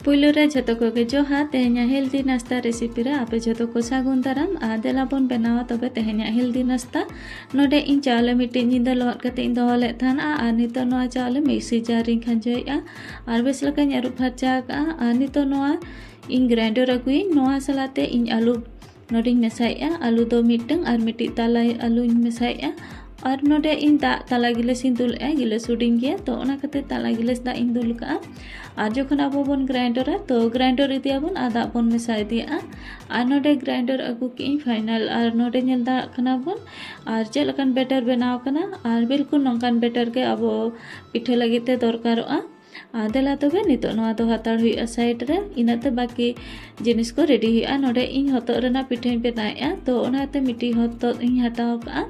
पुइलो रे जतो को के जोहा तेहenya हेल्दी नाश्ता रेसिपी रे आपे जतो को सागुन दाराम आदेला बोन बनावा तबे तेहenya हेल्दी नाश्ता नोडे इन चावल मिट्टी निंदा लोहट कते इन दोहो ले थान आ नितो नोआ चावल मिक्सी जार इन खंजोया आर बेस लका ᱧᱟᱨᱩ ᱯᱷᱟᱨᱪᱟ ᱠᱟᱜᱼᱟ ᱟᱨ ᱱᱤᱛᱚᱜ ᱱᱚᱣᱟ ᱤᱧ ᱜᱨᱟइंᱰᱟᱨ ᱟᱹᱜᱩᱭᱤᱧ ᱱᱚᱣᱟ ᱥᱟᱞᱟᱜ ᱛᱮ ᱤᱧ ᱟᱞᱩ ᱱᱚᱰᱮᱧ ᱢᱮᱥᱟᱭᱮᱜᱼᱟ ᱟᱞᱩ ᱫᱚ ᱢᱤᱫᱴᱟᱝ ᱟᱨ ᱢᱤᱫᱴᱤᱡ ᱛᱟᱞᱟ ᱟᱞᱩᱧ ᱢᱮᱥᱟᱭᱮᱜᱼᱟ ᱟᱨ ᱱᱚᱰᱮ ᱤᱧ ᱫᱟᱜ ᱛᱟᱞᱟ ᱜᱤᱞᱟᱹᱥᱤᱧ ᱫᱩᱞᱮᱜᱼᱟ ᱜᱤᱞᱟᱹᱥ ᱦᱩᱰᱤᱧ ᱜᱮᱭᱟ ᱛᱚ ᱚᱱᱟ ᱠᱷᱟᱹᱛᱤᱨ ᱛᱟᱞᱟ ᱜᱤᱞᱟᱹᱥ ᱫᱟᱜ ᱤᱧ ᱫᱩᱞ ᱠᱟᱜᱼᱟ ᱟᱨ ᱡᱚᱠᱷᱚᱱ ᱟᱵᱚ ᱵᱚᱱ ᱜᱨᱟइंᱰᱟᱨᱟ ᱛᱚ ᱜᱨᱟइंᱰᱟर ᱤᱫᱤᱭᱟᱵᱚᱱ ᱟᱨ ᱫᱟᱜ ᱵᱚᱱ ᱢᱮᱥᱟ ᱤᱫᱤᱭᱟᱜᱼᱟ ᱟᱨ ᱱᱚᱰᱮ ᱜᱨᱟइंᱰᱟर ᱟᱹᱜᱩ ᱠᱮᱜᱼᱤᱧ ᱯᱷᱟᱭᱱᱟᱞ ᱟᱨ ᱱᱚᱰᱮ ᱧᱮᱞ ᱫᱟᱲᱮᱭᱟᱜ ᱠᱟᱱᱟ ᱵᱚᱱ ᱟᱨ ᱪᱮᱫ ᱞᱮᱠᱟᱱ ᱵᱮᱴᱟᱨ ᱵᱮᱱᱟᱣ ᱠᱟᱱᱟ ᱟᱨ ᱵᱤᱞᱠᱩᱞ ᱱᱚᱝᱠᱟᱱ ᱵᱮᱴᱟᱨ ᱜᱮ ᱟᱵᱚ ᱯᱤᱴᱷᱟᱹ ᱞᱟᱹᱜᱤᱫ ᱛᱮ ᱫᱚᱨᱠᱟᱨᱚᱜᱼᱟ आदेला तबे नितो नोआ दो हाताड़ हुई साइड रे इनाते बाकी जिनिस को रेडी हुई नोडे इन हतो रेना पिठाई बनाया तो ओनाते मिट्टी हतो इन हटाव का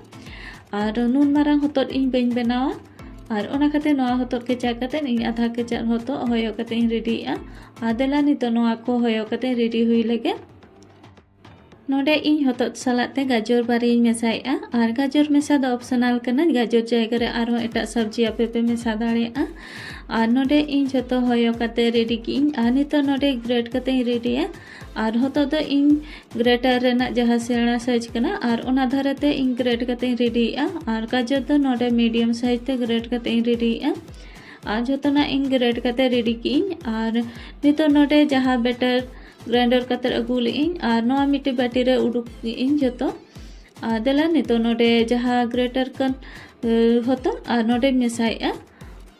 और नून मारांग हतो इन बेन बनावा और ओना खाते नोआ हतो केचा कते इन आधा केचा हतो होयो कते इन रेडी आदेला नितो नोआ को होयो कते रेडी हुई लगे नोडे इन हतो सलाते गाजर बारी मेसाया और गाजर मेसा दो ऑप्शनल कना गाजर जगह रे आरो एटा सब्जी आपे पे मेसा दाड़ेया और नोडे इन जतो होयो कते रेडी की और नितो नोडे ग्रेट कते रेडी और हतो दो इन ग्रेटर रेना जहाँ सेना साइज कना और ओना धारते इन ग्रेट कते रेडी और गाजर दो नोडे मीडियम साइज ते ग्रेट कते रेडी और जतो ना इन ग्रेट कते रेडी की और नितो नोडे जहाँ बेटर ग्राइंडर कते अगू लेइन और नोआ मिट्टी बाटी रे उडुक इन जतो आदेला नितो नोडे जहाँ ग्रेटर कन होतो और नोडे मेसाया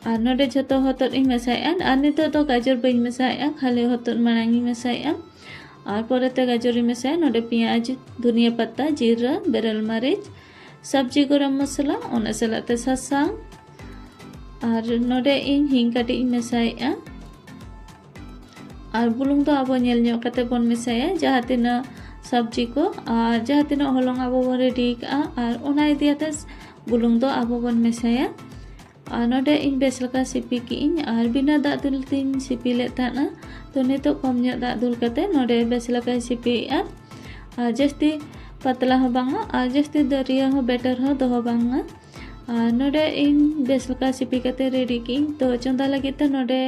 और नोडे जतो होतो इन मेसाया और नितो तो गाजर बइन मेसाया खाली होतो मांगी मेसाया और पोरेते गाजर मेसाया नोडे पियाज धनिया पत्ता जीरा बेरल मरीच सब्जी गरम मसला ओना सलाते सासांग और नोडे इन हिंग काटी मेसाया और बुलुंग तो अब नेल ᱧᱚᱜ कते बन मेसाया जहाँ तीना सब्जी को और जहाँ तीना हलंग अब बन रेडी का और ओना इदियाते बुलुंग तो अब बन मेसाया और नोडे इन बेस लका सिपी की और बिना दाग दुल तीन सिपी ले ताना तो नितो कम ᱧᱚᱜ दाग दुल कते नोडे बेस लका सिपी और जस्ती पतला हो बांगा और जस्ती दरिया हो बेटर हो दो बांगा और नोडे इन बेस लका सिपी कते रेडी की तो चंदा लगे तो नोडे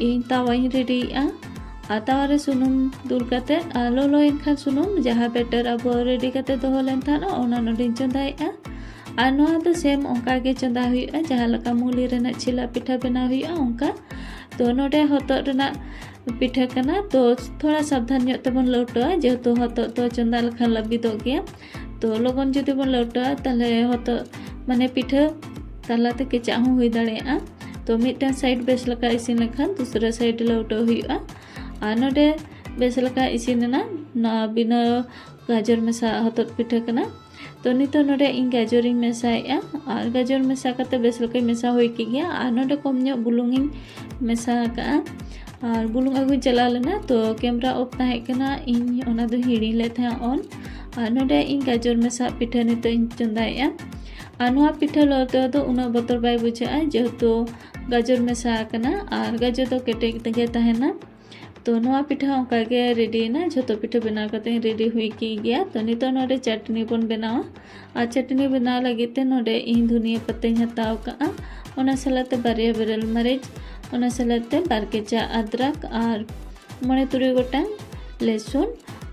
इन तावाई रेडी और तावा सुनुम दुल कते लोलो इनखान सुनुम जहाँ बेटर अब रेडी कते दोहो लेन थाना ओना नोडे चंदाएआ और नोआ तो सेम ओंका के चंदा हुआ जहाँ लका मूली रेना छिला पिठा बना हुआ ओंका तो नोडे हतो रेना पिठा कना तो थोड़ा सावधान ᱧᱚᱜ तेबन लौटोआ जेहेतु हतो तो चंदा लखा लबिदो गया तो लगन जुदी बन लौटोआ ताले हतो माने पिठा तालाते केचा हो हुई दाड़ेआ तो मिटन साइड बेस लका इसिन लखान दूसरा साइड लौटो हुआ और नोडे बेस लका इसिनना ना बिना गाजर मेसा हतो पिठा कना तो नितो नोडे इन गाजर इन मेसाया और गाजर मेसा कते बेस लका मेसा हुई की गया और नोडे कम ᱧᱚᱜ बुलुंग इन मेसा का और बुलुंग अगु चला लेना तो कैमरा ऑफ ताहे कना इन ओना दो हिड़ी ले था ऑन और नोडे इन गाजर मेसा पिठा नितो इन चंदाया और नोआ पिठा लौटे तो उना बतर बाय बुझा जेहेतु गाजर मेसा कना और गाजर तो केटेज तगे तहना तो नोआ पिठा ओंका के रेडी ना जतो पिठा बना कते रेडी हुई की गया तो नितो नोडे चटनी बन बनावा और चटनी बना लगे ते नोडे इन धनिया पत्ते हताव का ओना सलाते बारिया बेरल मरीच ओना सलाते बार केचा अदरक और मणे तुरी गोटांग लहसुन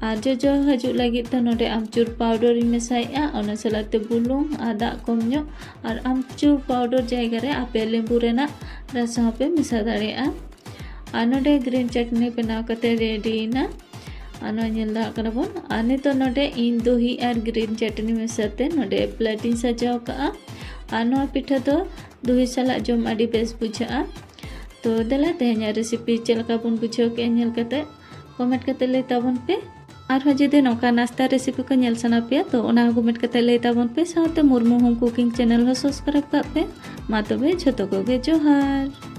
और जो हजू लगे तो नोडे आमचूर पाउडर मेसाया ओना सलाते बुलुंग आदा कम ᱧᱚᱜ और आमचूर पाउडर जगह रे आपे लेंबू रेना रसा पे मिसा दाड़ेया और नोडे ग्रीन चटनी बनाव कते रेडी ना और नेल दा कना बोन और नितो नोडे इन दही और ग्रीन चटनी मेसाते नोडे प्लेट इन सजाव का और नो पिठा तो दही सला जम आडी बेस बुझा तो देला तेहኛ रेसिपी चलका बन बुझाव के नेल कते कमेंट कते ले ताबन पे और जुदी नौका नाश्ता रेसिपी को नेल सना पे तो ओना कमेंट कते ले ताबन पे साथे मुर्मू होम कुकिंग चैनल हो सब्सक्राइब का पे मा तबे झतो को गे जोहार।